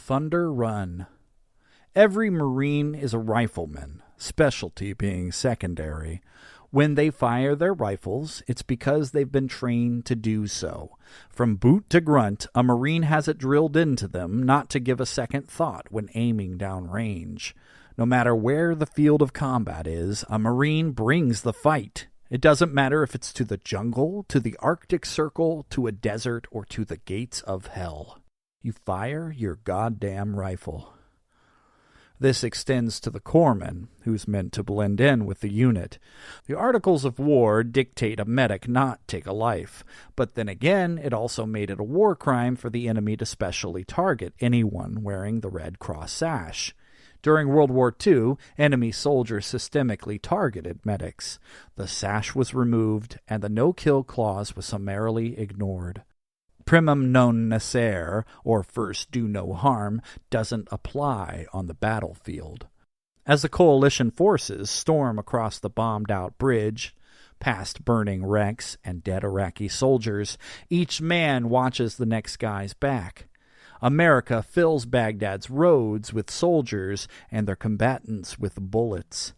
Thunder Run. Every Marine is a rifleman, specialty being secondary. When they fire their rifles, it's because they've been trained to do so. From boot to grunt, a Marine has it drilled into them not to give a second thought when aiming down range. No matter where the field of combat is, a Marine brings the fight. It doesn't matter if it's to the jungle, to the Arctic Circle, to a desert, or to the gates of hell. You fire your goddamn rifle. This extends to the corpsman, who's meant to blend in with the unit. The Articles of War dictate a medic not take a life, but then again, it also made it a war crime for the enemy to specially target anyone wearing the Red Cross sash. During World War II, enemy soldiers systemically targeted medics. The sash was removed, and the no-kill clause was summarily ignored. Primum non nocere, or first do no harm, doesn't apply on the battlefield. As the coalition forces storm across the bombed-out bridge, past burning wrecks and dead Iraqi soldiers, each man watches the next guy's back. America fills Baghdad's roads with soldiers and their combatants with bullets.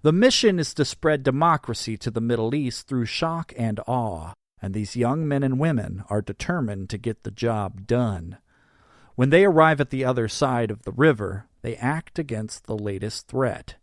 The mission is to spread democracy to the Middle East through shock and awe, and these young men and women are determined to get the job done. When they arrive at the other side of the river, they act against the latest threat.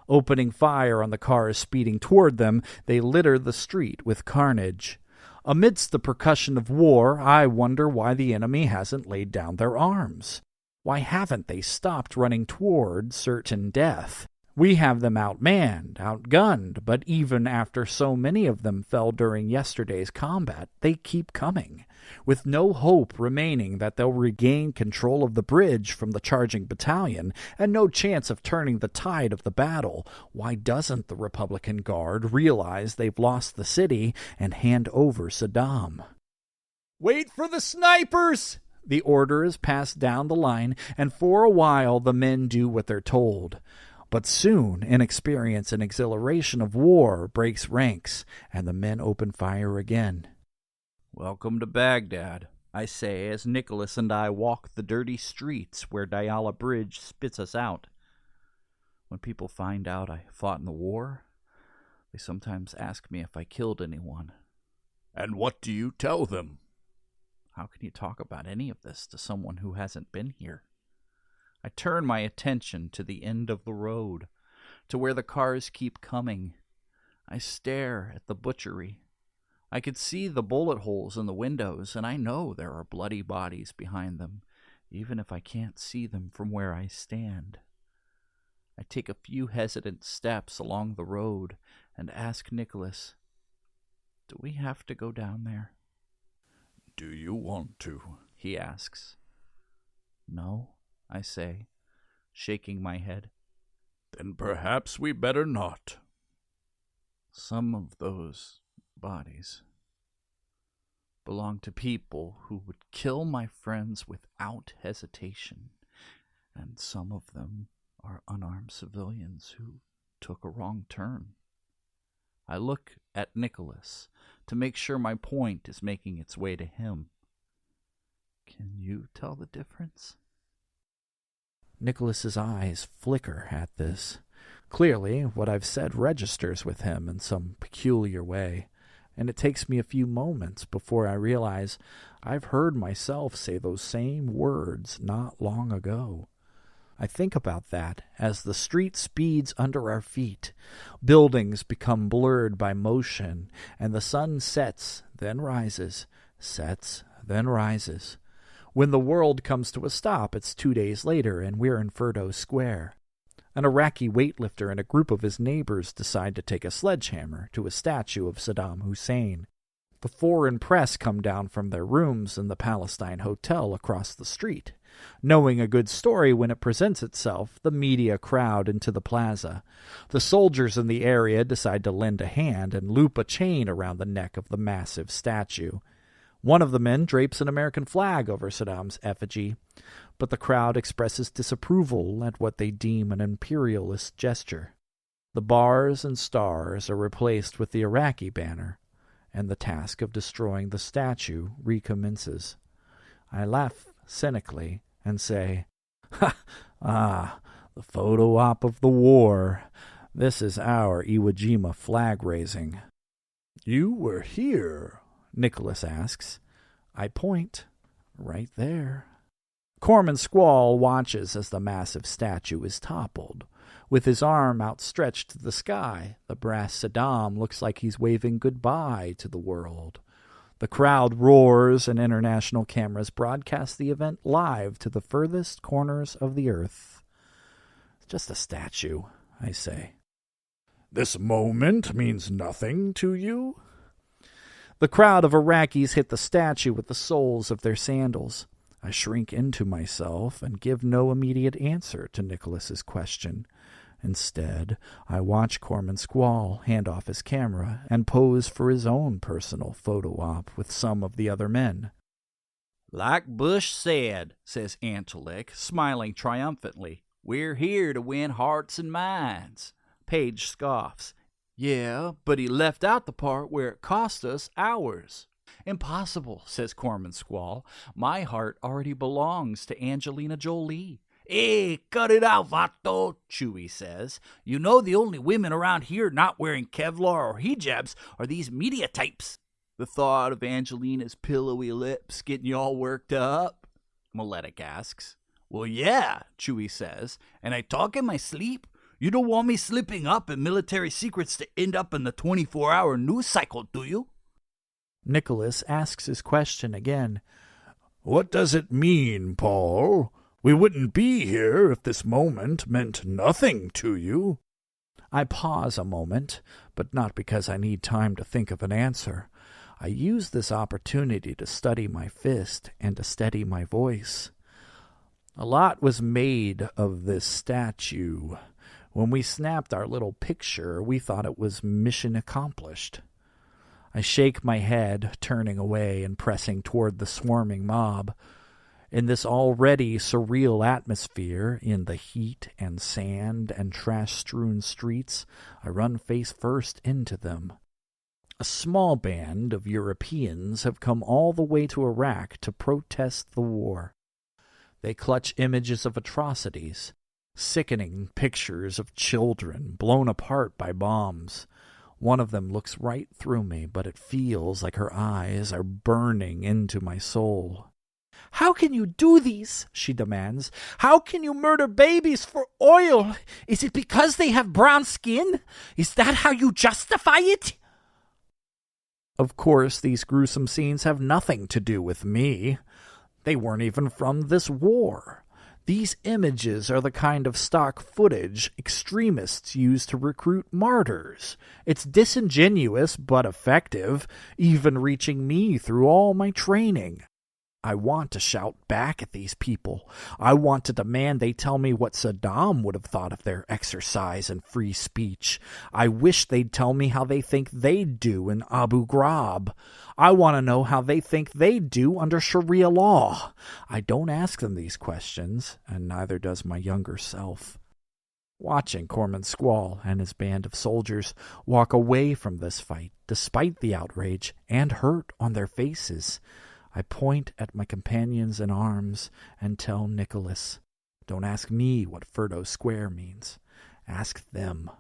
Opening fire on the cars speeding toward them, they litter the street with carnage. Amidst the percussion of war, I wonder why the enemy hasn't laid down their arms. Why haven't they stopped running toward certain death? We have them outmanned, outgunned, but even after so many of them fell during yesterday's combat, they keep coming, with no hope remaining that they'll regain control of the bridge from the charging battalion, and no chance of turning the tide of the battle. Why doesn't the Republican Guard realize they've lost the city and hand over Saddam? "Wait for the snipers!" The order is passed down the line, and for a while the men do what they're told. But soon, inexperience and exhilaration of war breaks ranks, and the men open fire again. "Welcome to Baghdad," I say as Nicholas and I walk the dirty streets where Diyala Bridge spits us out. When people find out I fought in the war, they sometimes ask me if I killed anyone. "And what do you tell them?" How can you talk about any of this to someone who hasn't been here? I turn my attention to the end of the road, to where the cars keep coming. I stare at the butchery. I could see the bullet holes in the windows, and I know there are bloody bodies behind them, even if I can't see them from where I stand. I take a few hesitant steps along the road and ask Nicholas, "Do we have to go down there?" "Do you want to?" he asks. "No," I say, shaking my head. "Then perhaps we better not." Some of those bodies belong to people who would kill my friends without hesitation, and some of them are unarmed civilians who took a wrong turn. I look at Nicholas to make sure my point is making its way to him. Can you tell the difference? Nicholas's eyes flicker at this. Clearly, what I've said registers with him in some peculiar way, and it takes me a few moments before I realize I've heard myself say those same words not long ago. I think about that as the street speeds under our feet. Buildings become blurred by motion, and the sun sets, then rises, sets, then rises. When the world comes to a stop, it's 2 days later, and we're in Ferdo Square. An Iraqi weightlifter and a group of his neighbors decide to take a sledgehammer to a statue of Saddam Hussein. The foreign press come down from their rooms in the Palestine Hotel across the street. Knowing a good story when it presents itself, the media crowd into the plaza. The soldiers in the area decide to lend a hand and loop a chain around the neck of the massive statue. One of the men drapes an American flag over Saddam's effigy, but the crowd expresses disapproval at what they deem an imperialist gesture. The bars and stars are replaced with the Iraqi banner, and the task of destroying the statue recommences. I laugh cynically and say, Ah, the photo op of the war. This is our Iwo Jima flag raising. You were here, Nicholas asks. I point. Right there. Corpsman Squall watches as the massive statue is toppled. With his arm outstretched to the sky, the brass Saddam looks like he's waving goodbye to the world. The crowd roars and international cameras broadcast the event live to the furthest corners of the earth. It's just a statue, I say. This moment means nothing to you? The crowd of Iraqis hit the statue with the soles of their sandals. I shrink into myself and give no immediate answer to Nicholas's question. Instead, I watch Corpsman Squall hand off his camera and pose for his own personal photo op with some of the other men. Like Bush said, says Angelique, smiling triumphantly, we're here to win hearts and minds. Paige scoffs. Yeah, but he left out the part where it cost us ours. Impossible, says Corpsman Squall. My heart already belongs to Angelina Jolie. Hey, cut it out, Vato, Chewie says. You know the only women around here not wearing Kevlar or hijabs are these media types. The thought of Angelina's pillowy lips getting you all worked up? Maletic asks. Well, yeah, Chewie says, and I talk in my sleep. You don't want me slipping up in military secrets to end up in the 24-hour news cycle, do you? Nicholas asks his question again. What does it mean, Paul? We wouldn't be here if this moment meant nothing to you. I pause a moment, but not because I need time to think of an answer. I use this opportunity to study my fist and to steady my voice. A lot was made of this statue. When we snapped our little picture, we thought it was mission accomplished. I shake my head, turning away and pressing toward the swarming mob. In this already surreal atmosphere, in the heat and sand and trash-strewn streets, I run face first into them. A small band of Europeans have come all the way to Iraq to protest the war. They clutch images of atrocities, sickening pictures of children blown apart by bombs. One of them looks right through me, but it feels like her eyes are burning into my soul. How can you do these? She demands. How can you murder babies for oil? Is it because they have brown skin? Is that how you justify it? Of course, these gruesome scenes have nothing to do with me. They weren't even from this war. These images are the kind of stock footage extremists use to recruit martyrs. It's disingenuous but effective, even reaching me through all my training. I want to shout back at these people. I want to demand they tell me what Saddam would have thought of their exercise and free speech. I wish they'd tell me how they think they'd do in Abu Ghraib. I want to know how they think they'd do under Sharia law. I don't ask them these questions, and neither does my younger self. Watching Corpsman Squall and his band of soldiers walk away from this fight, despite the outrage and hurt on their faces, I point at my companions in arms and tell Nicholas, don't ask me what Furdo Square means. Ask them.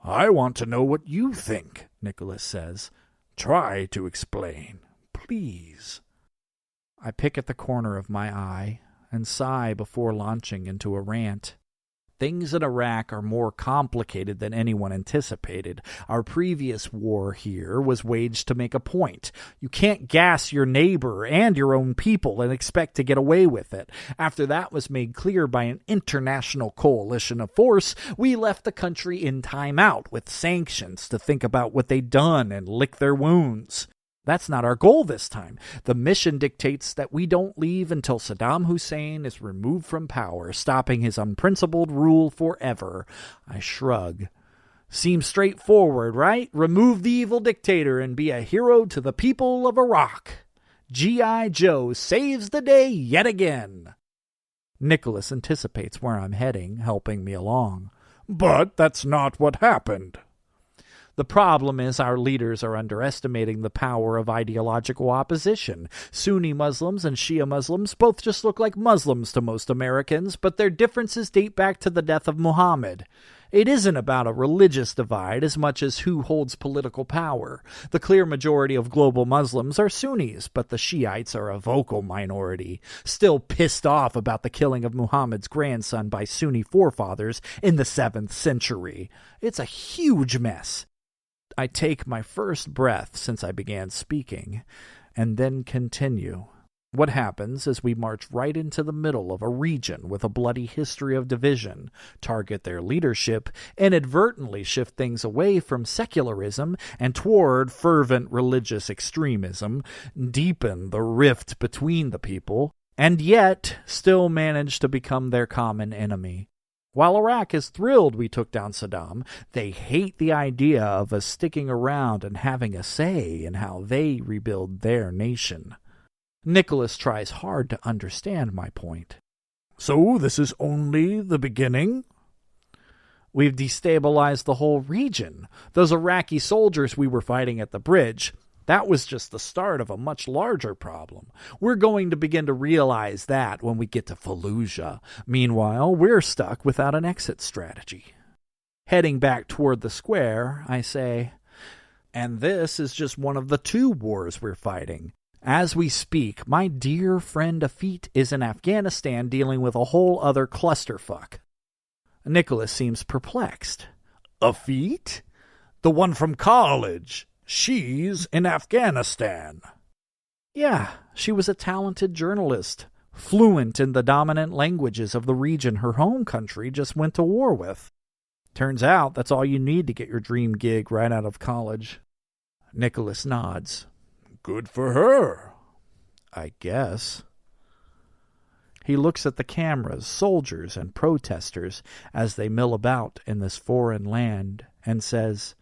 I want to know what you think, Nicholas says. Try to explain, please. I pick at the corner of my eye and sigh before launching into a rant. Things in Iraq are more complicated than anyone anticipated. Our previous war here was waged to make a point. You can't gas your neighbor and your own people and expect to get away with it. After that was made clear by an international coalition of force, we left the country in timeout with sanctions to think about what they'd done and lick their wounds. That's not our goal this time. The mission dictates that we don't leave until Saddam Hussein is removed from power, stopping his unprincipled rule forever. I shrug. Seems straightforward, right? Remove the evil dictator and be a hero to the people of Iraq. G.I. Joe saves the day yet again. Nicholas anticipates where I'm heading, helping me along. But that's not what happened. The problem is our leaders are underestimating the power of ideological opposition. Sunni Muslims and Shia Muslims both just look like Muslims to most Americans, but their differences date back to the death of Muhammad. It isn't about a religious divide as much as who holds political power. The clear majority of global Muslims are Sunnis, but the Shiites are a vocal minority, still pissed off about the killing of Muhammad's grandson by Sunni forefathers in the 7th century. It's a huge mess. I take my first breath since I began speaking, and then continue. What happens is we march right into the middle of a region with a bloody history of division, target their leadership, inadvertently shift things away from secularism and toward fervent religious extremism, deepen the rift between the people, and yet still manage to become their common enemy. While Iraq is thrilled we took down Saddam, they hate the idea of us sticking around and having a say in how they rebuild their nation. Nicholas tries hard to understand my point. So this is only the beginning? We've destabilized the whole region. Those Iraqi soldiers we were fighting at the bridge, that was just the start of a much larger problem. We're going to begin to realize that when we get to Fallujah. Meanwhile, we're stuck without an exit strategy. Heading back toward the square, I say, and this is just one of the 2 wars we're fighting. As we speak, my dear friend Afit is in Afghanistan dealing with a whole other clusterfuck. Nicholas seems perplexed. Afit? The one from college. She's in Afghanistan. Yeah, she was a talented journalist, fluent in the dominant languages of the region her home country just went to war with. Turns out that's all you need to get your dream gig right out of college. Nicholas nods. Good for her. I guess. He looks at the cameras, soldiers, and protesters as they mill about in this foreign land and says,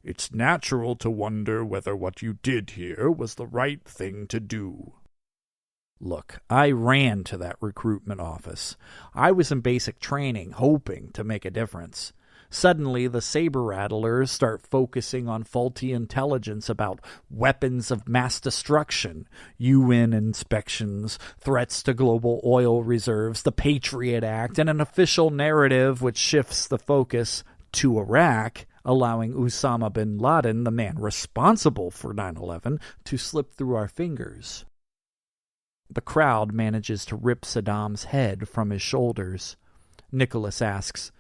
It's natural to wonder whether what you did here was the right thing to do. Look, I ran to that recruitment office. I was in basic training, hoping to make a difference. Suddenly, the saber-rattlers start focusing on faulty intelligence about weapons of mass destruction, UN inspections, threats to global oil reserves, the Patriot Act, and an official narrative which shifts the focus to Iraq, allowing Osama bin Laden, the man responsible for 9/11, to slip through our fingers. The crowd manages to rip Saddam's head from his shoulders. Nicholas asks,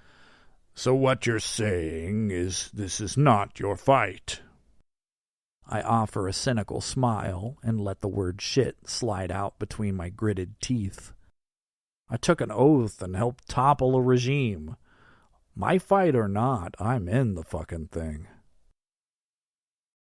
So what you're saying is this is not your fight? I offer a cynical smile and let the word shit slide out between my gritted teeth. I took an oath and helped topple a regime. My fight or not, I'm in the fucking thing.